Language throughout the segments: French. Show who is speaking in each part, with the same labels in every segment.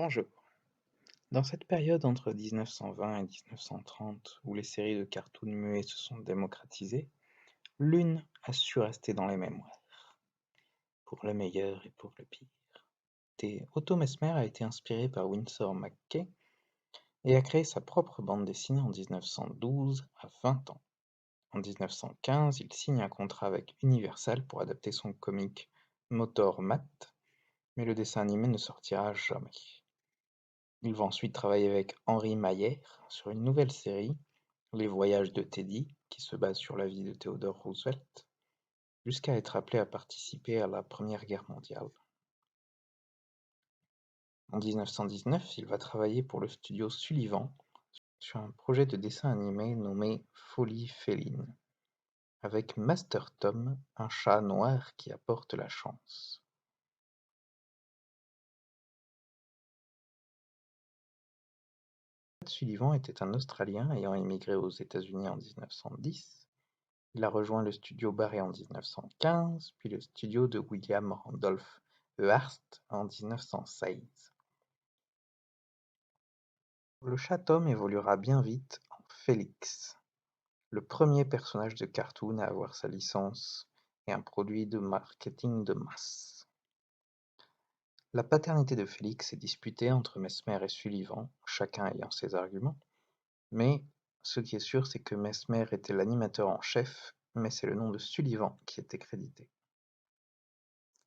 Speaker 1: Bonjour. Dans cette période entre 1920 et 1930, où les séries de cartoons muets se sont démocratisées, l'une a su rester dans les mémoires, pour le meilleur et pour le pire. Otto Mesmer a été inspiré par Winsor McCay et a créé sa propre bande dessinée en 1912 à 20 ans. En 1915, il signe un contrat avec Universal pour adapter son comic Motor Matt, mais le dessin animé ne sortira jamais. Il va ensuite travailler avec Henri Mayer sur une nouvelle série, Les Voyages de Teddy, qui se base sur la vie de Theodore Roosevelt, jusqu'à être appelé à participer à la Première Guerre mondiale. En 1919, il va travailler pour le studio Sullivan sur un projet de dessin animé nommé Folie féline, avec Master Tom, un chat noir qui apporte la chance. Sullivan était un Australien ayant émigré aux États-Unis en 1910. Il a rejoint le studio Barré en 1915, puis le studio de William Randolph Hearst en 1916. Le chat Tom évoluera bien vite en Félix, le premier personnage de cartoon à avoir sa licence et un produit de marketing de masse. La paternité de Félix est disputée entre Mesmer et Sullivan, chacun ayant ses arguments, mais ce qui est sûr, c'est que Mesmer était l'animateur en chef, mais c'est le nom de Sullivan qui était crédité.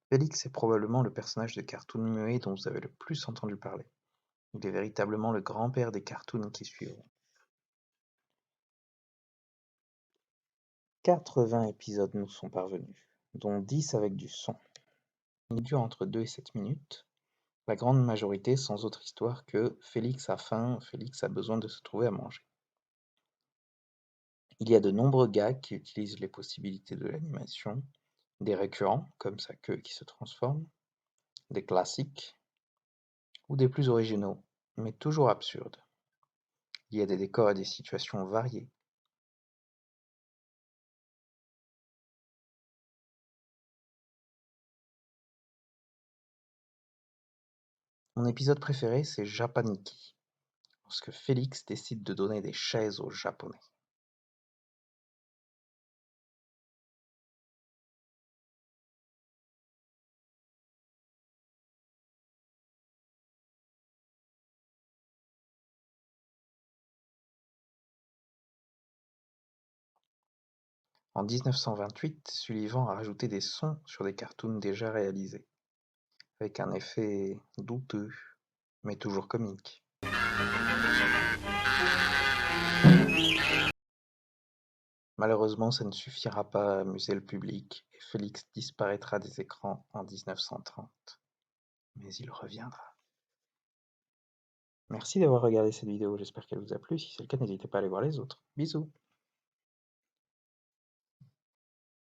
Speaker 1: Félix est probablement le personnage de cartoon muet dont vous avez le plus entendu parler. Il est véritablement le grand-père des cartoons qui suivront. 80 épisodes nous sont parvenus, dont 10 avec du son. Ils durent entre 2 et 7 minutes, la grande majorité sans autre histoire que Félix a faim, Félix a besoin de se trouver à manger. Il y a de nombreux gags qui utilisent les possibilités de l'animation, des récurrents, comme sa queue qui se transforme, des classiques, ou des plus originaux, mais toujours absurdes. Il y a des décors et des situations variés. Mon épisode préféré, c'est Japaniki, lorsque Félix décide de donner des chaises aux Japonais. En 1928, Sullivan a rajouté des sons sur des cartoons déjà réalisés, avec un effet douteux, mais toujours comique. Malheureusement, ça ne suffira pas à amuser le public, et Félix disparaîtra des écrans en 1930. Mais il reviendra. Merci d'avoir regardé cette vidéo, j'espère qu'elle vous a plu. Si c'est le cas, n'hésitez pas à aller voir les autres. Bisous!